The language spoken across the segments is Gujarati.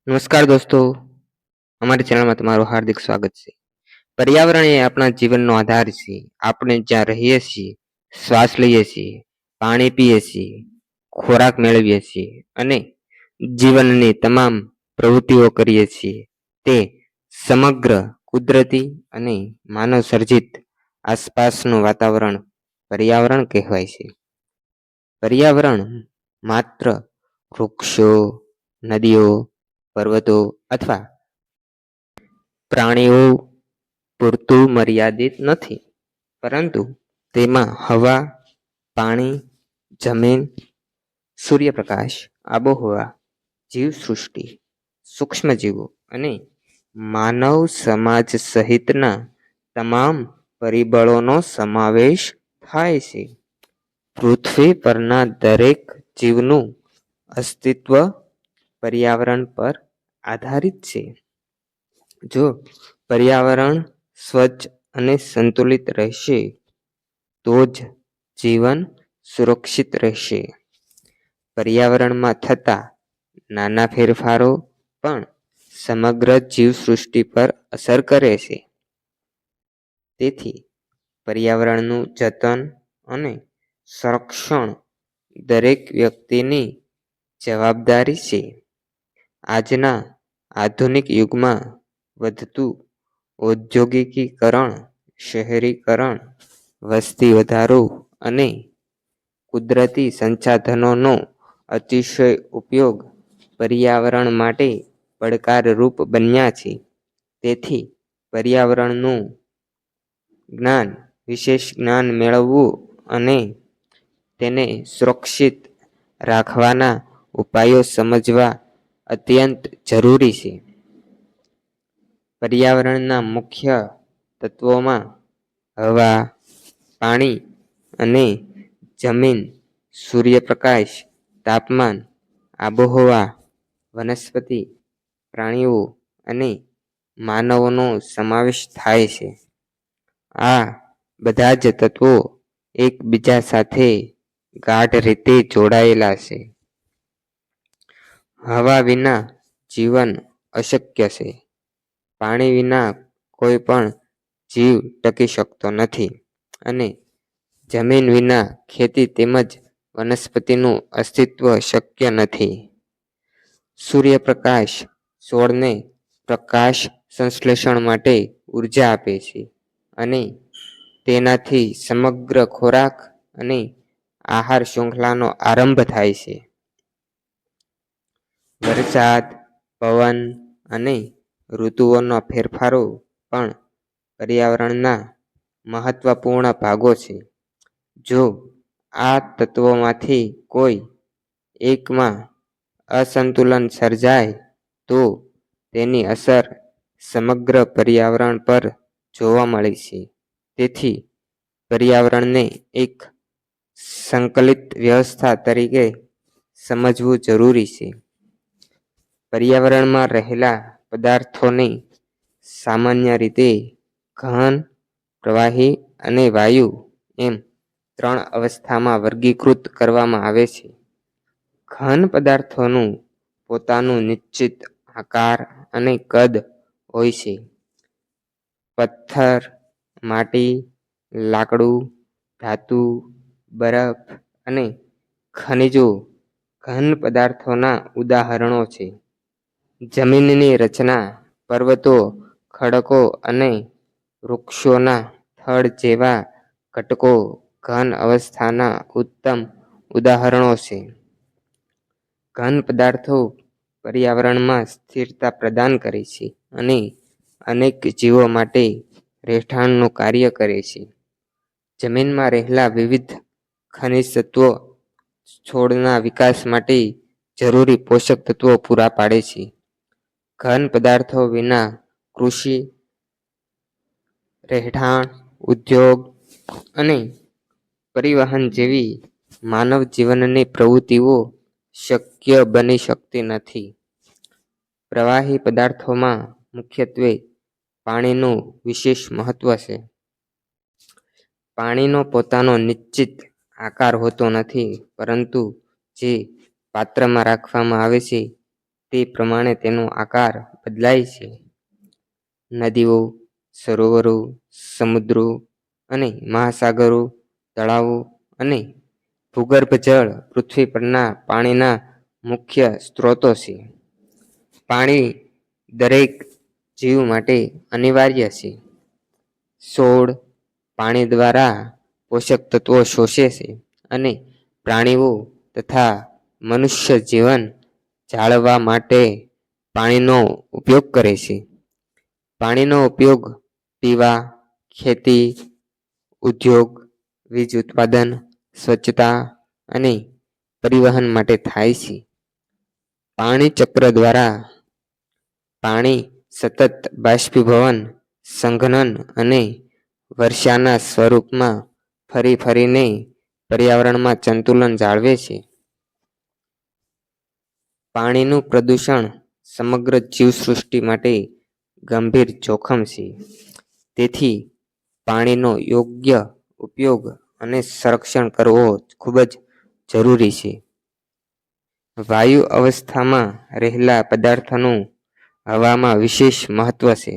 નમસ્કાર દોસ્તો, અમારી ચેનલમાં તમારું હાર્દિક સ્વાગત છે. પર્યાવરણ એ આપણા જીવનનો આધાર છે. આપણે જ્યાં રહીએ છીએ, શ્વાસ લઈએ છીએ, પાણી પીએ છીએ, ખોરાક મેળવીએ છીએ અને જીવનની તમામ પ્રવૃત્તિઓ કરીએ છીએ, તે સમગ્ર કુદરતી અને માનવ સર્જિત આસપાસનું વાતાવરણ પર્યાવરણ કહેવાય છે. પર્યાવરણ માત્ર વૃક્ષો, નદીઓ, પર્વતો અથવા પ્રાણીઓ પૂરતું મર્યાદિત નથી, પરંતુ તેમાં હવા, પાણી, જમીન, સૂર્યપ્રકાશ, આબોહવા, જીવસૃષ્ટિ, સૂક્ષ્મજીવો અને માનવ સમાજ સહિતના તમામ પરિબળોનો સમાવેશ થાય છે. પૃથ્વી પરના દરેક જીવનું અસ્તિત્વ પર્યાવરણ પર આધારિત છે. જો પર્યાવરણ સ્વચ્છ અને સંતુલિત રહેશે, તો જ જીવન સુરક્ષિત રહેશે. પર્યાવરણમાં થતા નાના ફેરફારો પણ સમગ્ર જીવસૃષ્ટિ પર અસર કરે છે. તેથી પર્યાવરણનું જતન અને સંરક્ષણ દરેક વ્યક્તિની જવાબદારી છે. આજના આધુનિક યુગમાં વધતું ઔદ્યોગિકીકરણ, શહેરીકરણ, વસ્તી વધારો અને કુદરતી સંસાધનોનો અતિશય ઉપયોગ પર્યાવરણ માટે પડકારરૂપ બન્યા છે. તેથી પર્યાવરણનું વિશેષ જ્ઞાન મેળવવું અને તેને સુરક્ષિત રાખવાના ઉપાયો સમજવા અત્યંત જરૂરી છે. પર્યાવરણના મુખ્ય તત્વોમાં હવા, પાણી અને જમીન, સૂર્યપ્રકાશ, તાપમાન, આબોહવા, વનસ્પતિ, પ્રાણીઓ અને માનવોનો સમાવેશ થાય છે. આ બધા જ તત્વો એકબીજા સાથે ગાઢ રીતે જોડાયેલા છે. હવા વિના જીવન અશક્ય છે. પાણી વિના કોઈ પણ જીવ ટકી શકતો નથી અને જમીન વિના ખેતી તેમજ વનસ્પતિનું અસ્તિત્વ શક્ય નથી. સૂર્યપ્રકાશ છોડને પ્રકાશ સંશ્લેષણ માટે ઉર્જા આપે છે અને તેનાથી સમગ્ર ખોરાક અને આહાર શૃંખલાનો આરંભ થાય છે. વરસાદ, પવન અને ઋતુઓના ફેરફારો પણ પર્યાવરણના મહત્વપૂર્ણ ભાગો છે. જો આ તત્વોમાંથી કોઈ એકમાં અસંતુલન સર્જાય, તો તેની અસર સમગ્ર પર્યાવરણ પર જોવા મળે છે. તેથી પર્યાવરણને એક સંકલિત વ્યવસ્થા તરીકે સમજવું જરૂરી છે. પર્યાવરણમાં રહેલા પદાર્થોને સામાન્ય રીતે ઘન, પ્રવાહી અને વાયુ એમ 3 અવસ્થામાં વર્ગીકૃત કરવામાં આવે છે. ઘન પદાર્થોનું પોતાનું નિશ્ચિત આકાર અને કદ હોય છે. પથ્થર, માટી, લાકડું, ધાતુ, બરફ અને ખનિજો ઘન પદાર્થોના ઉદાહરણો છે. જમીનની રચના, પર્વતો, ખડકો અને વૃક્ષોના થડ જેવા ઘટકો ઘન અવસ્થાના ઉત્તમ ઉદાહરણો છે. ઘન પદાર્થો પર્યાવરણમાં સ્થિરતા પ્રદાન કરે છે અને અનેક જીવો માટે રહેઠાણનું કાર્ય કરે છે. જમીનમાં રહેલા વિવિધ ખનિજ તત્વો છોડના વિકાસ માટે જરૂરી પોષક તત્વો પૂરા પાડે છે. ઘન પદાર્થો વિના કૃષિ, રહેઠાણ, ઉદ્યોગ અને પરિવહન જેવી માનવ જીવનની પ્રવૃત્તિઓ શક્ય બની શકતી નથી. પ્રવાહી પદાર્થોમાં મુખ્યત્વે પાણીનું વિશેષ મહત્વ છે. પાણીનો પોતાનો નિશ્ચિત આકાર હોતો નથી, પરંતુ જે પાત્રમાં રાખવામાં આવે છે તે પ્રમાણે તેનો આકાર બદલાય છે. નદીઓ, સરોવરો, સમુદ્રો અને મહાસાગરો, તળાવો અને ભૂગર્ભ જળ પૃથ્વી પરના પાણીના મુખ્ય સ્ત્રોતો છે. પાણી દરેક જીવ માટે અનિવાર્ય છે. છોડ પાણી દ્વારા પોષક તત્વો શોષે છે અને પ્રાણીઓ તથા મનુષ્ય જીવન જાળવવા માટે પાણીનો ઉપયોગ કરે છે. પાણીનો ઉપયોગ પીવા, ખેતી, ઉદ્યોગ, વીજ ઉત્પાદન, સ્વચ્છતા અને પરિવહન માટે થાય છે. પાણી ચક્ર દ્વારા પાણી સતત બાષ્પીભવન, સંઘનન અને વર્ષાના સ્વરૂપમાં ફરી ફરીને પર્યાવરણમાં સંતુલન જાળવે છે. પાણીનું પ્રદૂષણ સમગ્ર જીવસૃષ્ટિ માટે ગંભીર જોખમ છે. તેથી પાણીનો યોગ્ય ઉપયોગ અને સંરક્ષણ કરવો ખૂબ જ જરૂરી છે. વાયુ અવસ્થામાં રહેલા પદાર્થોનું હવામાં વિશેષ મહત્વ છે.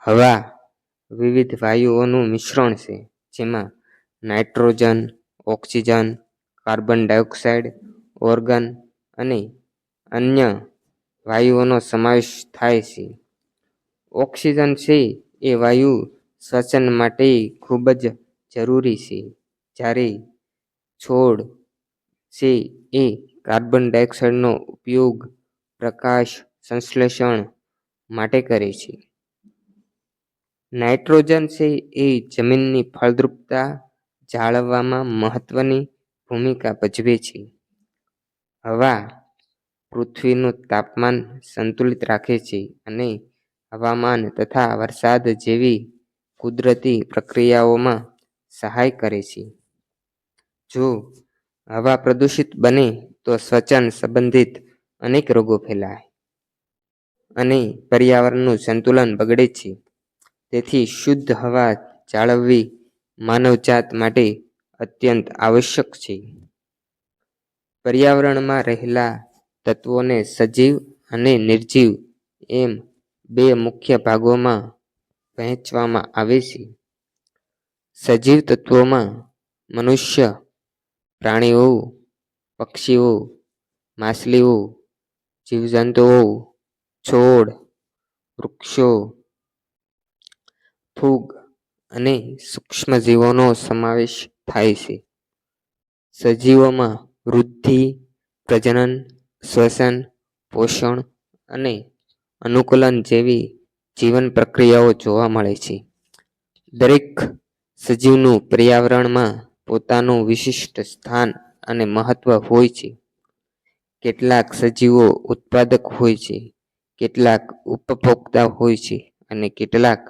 હવા વિવિધ વાયુઓનું મિશ્રણ છે, જેમાં nitrogen, oxygen, carbon dioxide, organ અને અન્ય વાયુઓનો સમાવેશ થાય છે. ઓક્સિજન છે એ વાયુ શ્વસન માટે ખૂબ જ જરૂરી છે, જ્યારે છોડ છે એ કાર્બન ડાયોક્સાઇડનો ઉપયોગ પ્રકાશ સંશ્લેષણ માટે કરે છે. નાઇટ્રોજન છે એ જમીનની ફળદ્રુપતા જાળવવામાં મહત્વની ભૂમિકા ભજવે છે. હવા પૃથ્વીનું તાપમાન સંતુલિત રાખે છે અને હવામાન તથા વરસાદ જેવી કુદરતી પ્રક્રિયાઓમાં સહાય કરે છે. જો હવા પ્રદૂષિત બને તો શ્વસન સંબંધિત અનેક રોગો ફેલાય અને પર્યાવરણનું સંતુલન બગડે છે. તેથી શુદ્ધ હવા જાળવવી માનવજાત માટે અત્યંત આવશ્યક છે. પર્યાવરણમાં રહેલા તત્વોને સજીવ અને નિર્જીવ એમ બે મુખ્ય ભાગોમાં વહેંચવામાં આવે છે. સજીવ તત્વોમાં મનુષ્ય, પ્રાણીઓ, પક્ષીઓ, માછલીઓ, જીવજંતુઓ, છોડ, વૃક્ષો, ફૂગ અને સૂક્ષ્મજીવોનો સમાવેશ થાય છે. સજીવોમાં વૃદ્ધિ, પ્રજનન, શ્વસન, પોષણ અને અનુકૂલન જેવી જીવન પ્રક્રિયાઓ જોવા મળે છે. દરેક સજીવનું પર્યાવરણમાં પોતાનું વિશિષ્ટ સ્થાન અને મહત્વ હોય છે. કેટલાક સજીવો ઉત્પાદક હોય છે, કેટલાક ઉપભોક્તા હોય છે અને કેટલાક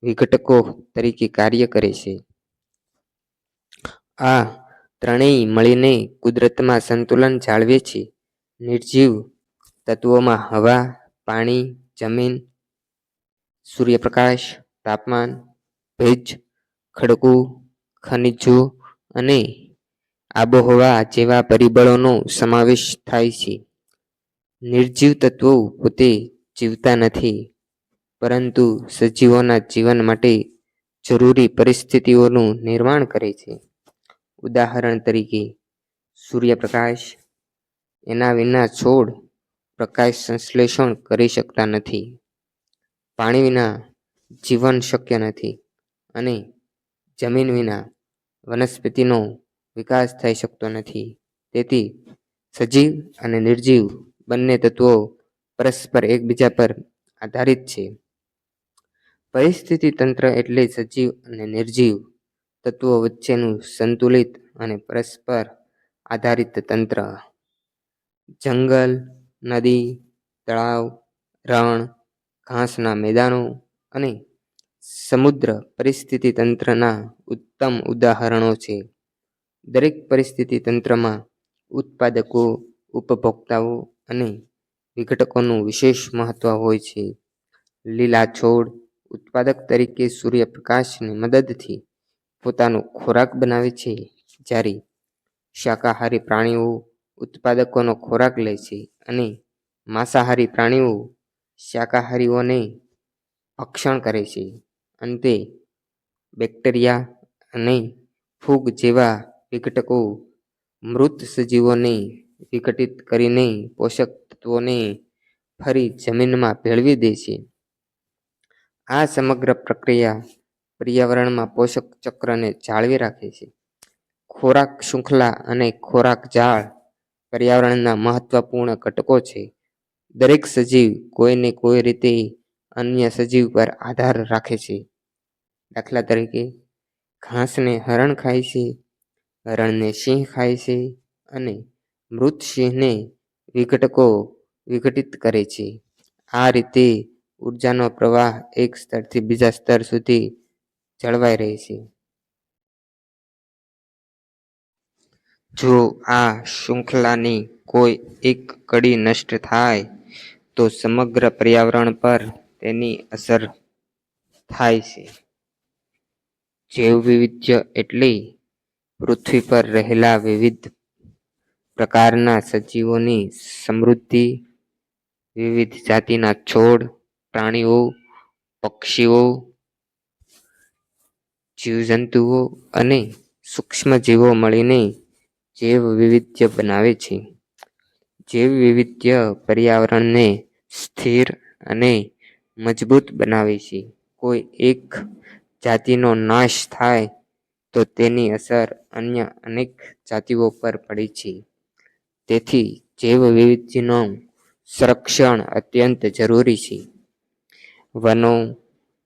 વિઘટકો તરીકે કાર્ય કરે છે. આ ત્રણેય મળીને કુદરતમાં સંતુલન જાળવે છે. નિર્જીવ તત્વોમાં હવા, પાણી, જમીન, સૂર્યપ્રકાશ, તાપમાન, ભેજ, ખડકું, ખનિજો અને આબોહવા જેવા પરિબળોનો સમાવેશ થાય છે. નિર્જીવ તત્વો પોતે જીવતા નથી, પરંતુ સજીવોના જીવન માટે જરૂરી પરિસ્થિતિઓનું નિર્માણ કરે છે. ઉદાહરણ તરીકે, સૂર્યપ્રકાશ. એના વિના છોડ પ્રકાશ સંશ્લેષણ કરી શકતા નથી. પાણી વિના જીવન શક્ય નથી અને જમીન વિના વનસ્પતિનો વિકાસ થઈ શકતો નથી. તેથી સજીવ અને નિર્જીવ બંને તત્વો પરસ્પર એકબીજા પર આધારિત છે. પરિસ્થિતિ તંત્ર એટલે સજીવ અને નિર્જીવ તત્વો વચ્ચેનું સંતુલિત અને પરસ્પર આધારિત તંત્ર. જંગલ, નદી, તળાવ, રણ, ઘાસના મેદાનો અને સમુદ્ર પરિસ્થિતિ તંત્રના ઉત્તમ ઉદાહરણો છે. દરેક પરિસ્થિતિ તંત્રમાં ઉત્પાદકો, ઉપભોક્તાઓ અને વિઘટકોનું વિશેષ મહત્વ હોય છે. લીલા છોડ ઉત્પાદક તરીકે સૂર્યપ્રકાશની મદદથી પોતાનો ખોરાક બનાવે છે, જ્યારે શાકાહારી પ્રાણીઓ ઉત્પાદકોનો ખોરાક લે છે અને માંસાહારી પ્રાણીઓ શાકાહારીઓને ભક્ષણ કરે છે. અંતે બેક્ટેરિયા અને ફૂગ જેવા વિઘટકો મૃત સજીવોને વિઘટિત કરીને પોષક તત્વોને ફરી જમીનમાં ભેળવી દે છે. આ સમગ્ર પ્રક્રિયા પર્યાવરણમાં પોષક ચક્રને જાળવી રાખે છે. ખોરાક શૃંખલા અને ખોરાક જાળ પર્યાવરણના મહત્વપૂર્ણ ઘટકો છે. દરેક સજીવ કોઈને કોઈ રીતે અન્ય સજીવ પર આધાર રાખે છે. દાખલા તરીકે ઘાસને હરણ ખાય છે, હરણને સિંહ ખાય છે અને મૃત સિંહને વિઘટકો વિઘટિત કરે છે. આ રીતે ઉર્જાનો પ્રવાહ એક સ્તરથી બીજા સ્તર સુધી જળવાઈ રહે છે. જો આ શૃંખલાની કોઈ એક કડી નષ્ટ થાય તો સમગ્ર પર્યાવરણ પર તેની અસર થાય છે. જૈવવિવિધ્ય એટલે પૃથ્વી પર રહેલા વિવિધ પ્રકારના સજીવોની સમૃદ્ધિ. વિવિધ જાતિના છોડ, પ્રાણીઓ, પક્ષીઓ, જીવજંતુઓ અને સૂક્ષ્મજીવો મળીને જૈવ વિવિધ્ય બનાવે છે. જૈવ વિવિધ્ય પર્યાવરણને સ્થિર અને મજબૂત બનાવે છે. કોઈ એક જાતિનો નાશ થાય તો તેની અસર અન્ય અનેક જાતિઓ પર પડે છે. તેથી જૈવ વિવિધ્યનું સંરક્ષણ અત્યંત જરૂરી છે. વનો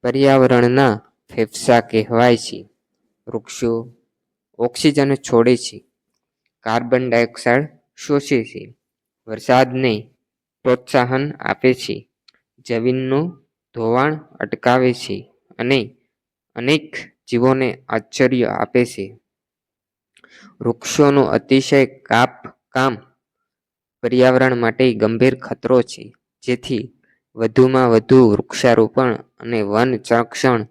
પર્યાવરણના ફેફસા કહેવાય છે. વૃક્ષો ઓક્સિજન છોડે છે, કાર્બન ડાયોક્સાઇડ શોષે છે, વરસાદને પ્રોત્સાહન આપે છે, જમીનનું ધોવાણ અટકાવે છે અને અનેક જીવોને આશ્ચર્ય આપે છે. વૃક્ષોનું અતિશય કાપકામ પર્યાવરણ માટે ગંભીર ખતરો છે. જેથી વધુમાં વધુ વૃક્ષારોપણ અને વન સંરક્ષણ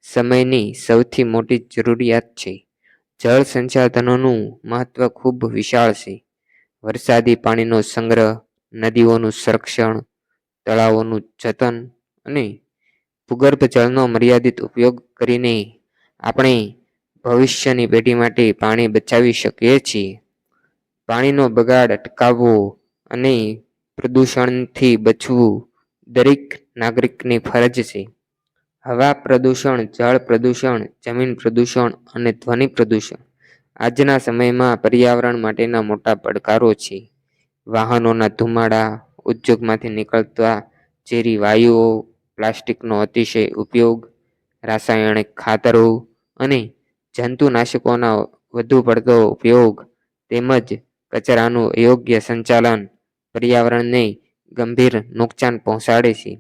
સમયની સૌથી મોટી જરૂરિયાત છે. જળ સંસાધનોનું મહત્વ ખૂબ વિશાળ છે. વરસાદી પાણીનો સંગ્રહ, નદીઓનું સંરક્ષણ, તળાવોનું જતન અને ભૂગર્ભ જળનો મર્યાદિત ઉપયોગ કરીને આપણે ભવિષ્યની પેઢી માટે પાણી બચાવી શકીએ છીએ. પાણીનો બગાડ અટકાવવો અને પ્રદૂષણથી બચવું દરેક નાગરિકની ફરજ છે. હવા પ્રદૂષણ, જળ પ્રદૂષણ, જમીન પ્રદૂષણ અને ધ્વનિ પ્રદૂષણ આજના સમયમાં પર્યાવરણ માટેના મોટા પડકારો છે. વાહનોના ધુમાડા, ઉદ્યોગમાંથી નીકળતા ઝેરી વાયુઓ, પ્લાસ્ટિકનો અતિશય ઉપયોગ, રાસાયણિક ખાતરો અને જંતુનાશકોના વધુ પડતો ઉપયોગ તેમજ કચરાનું યોગ્ય સંચાલન પર્યાવરણને ગંભીર નુકસાન પહોંચાડે છે.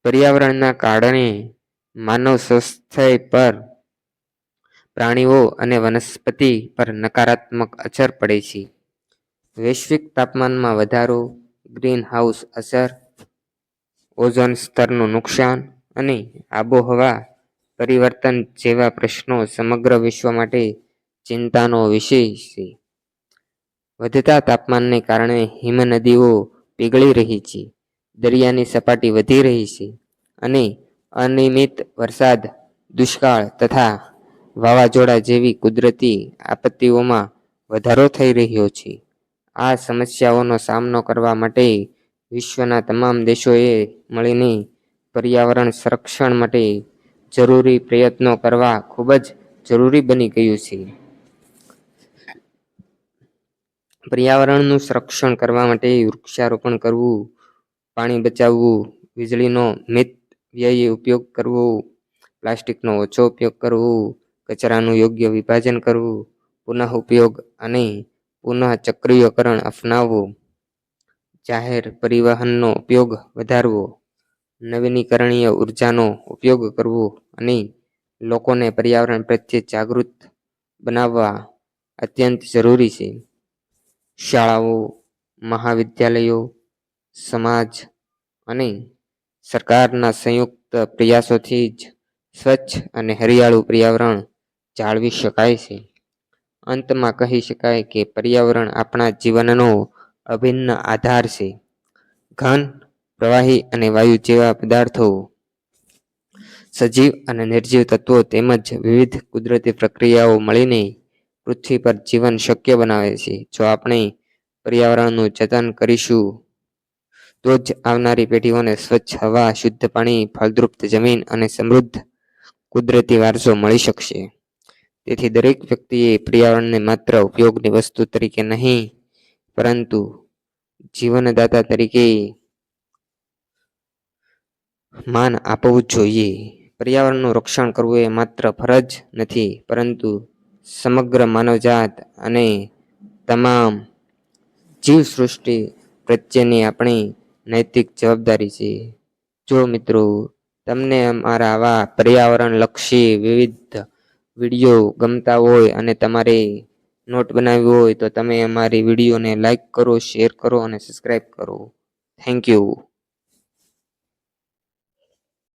પર્યાવરણના કારણે માનવ સ્વાસ્થ્ય પર, પ્રાણીઓ અને વનસ્પતિ પર નકારાત્મક અસર પડે છે. વૈશ્વિક તાપમાનમાં વધારો, ગ્રીનહાઉસ અસર, ઓઝોન સ્તરનું નુકસાન અને આબોહવા પરિવર્તન જેવા પ્રશ્નો સમગ્ર વિશ્વ માટે ચિંતાનો વિષય છે. વધતા તાપમાનને કારણે હિમનદીઓ પીગળી રહી છે, દરિયાની સપાટી વધી રહી છે અને અનિયમિત વરસાદ, દુષ્કાળ તથા વાવાઝોડા જેવી કુદરતી આપત્તિઓમાં વધારો થઈ રહ્યો છે. આ સમસ્યાઓનો સામનો કરવા માટે વિશ્વના તમામ દેશોએ મળીને પર્યાવરણ સંરક્ષણ માટે જરૂરી પ્રયત્નો કરવા ખૂબ જ જરૂરી બની ગયું છે. પર્યાવરણનું સંરક્ષણ કરવા માટે વૃક્ષારોપણ કરવું, પાણી બચાવવું, વીજળીનો મિત વ્યય ઉપયોગ કરવો, પ્લાસ્ટિકનો ઓછો ઉપયોગ કરવો, કચરાનું યોગ્ય વિભાજન કરવું, પુનઃ ઉપયોગ અને પુનઃ ચક્રીયકરણ અપનાવવું, જાહેર પરિવહનનો ઉપયોગ વધારવો, નવીનીકરણીય ઉર્જાનો ઉપયોગ કરવો અને લોકોને પર્યાવરણ પ્રત્યે જાગૃત બનાવવા અત્યંત જરૂરી છે. શાળાઓ, મહાવિદ્યાલયો, સમાજ અને સરકારના સંયુક્ત પ્રયાસોથી જ સ્વચ્છ અને હરિયાળું પર્યાવરણ જાળવી શકાય છે. અંતમાં કહી શકાય કે પર્યાવરણ આપણા જીવનનો અભિન્ન આધાર છે. ઘન, પ્રવાહી અને વાયુ જેવા પદાર્થો સજીવ અને નિર્જીવ તત્વો તેમજ વિવિધ કુદરતી પ્રક્રિયાઓ મળીને પૃથ્વી પર જીવન શક્ય બનાવે છે. જો આપણે પર્યાવરણનું જતન કરીશું તો જ આવનારી પેઢીઓને સ્વચ્છ હવા, શુદ્ધ પાણી, ફળદ્રુપ જમીન અને સમૃદ્ધ કુદરતી વારસો મળી શકશે. તેથી દરેક વ્યક્તિએ પર્યાવરણને માત્ર ઉપયોગની વસ્તુ તરીકે નહીં, પરંતુ જીવનદાતા તરીકે માન આપવું જોઈએ. પર્યાવરણનું રક્ષણ કરવું એ માત્ર ફરજ નથી, પરંતુ સમગ્ર માનવજાત અને તમામ જીવસૃષ્ટિ પ્રત્યેની આપણી નૈતિક જવાબદારી છે. જો મિત્રો તમને અમારા આવા પર્યાવરણલક્ષી વિવિધ વિડીયો ગમતા હોય અને તમારે નોટ બનાવવી હોય તો તમે અમારી વિડીયોને લાઈક કરો, શેર કરો અને સબસ્ક્રાઈબ કરો. Thank you.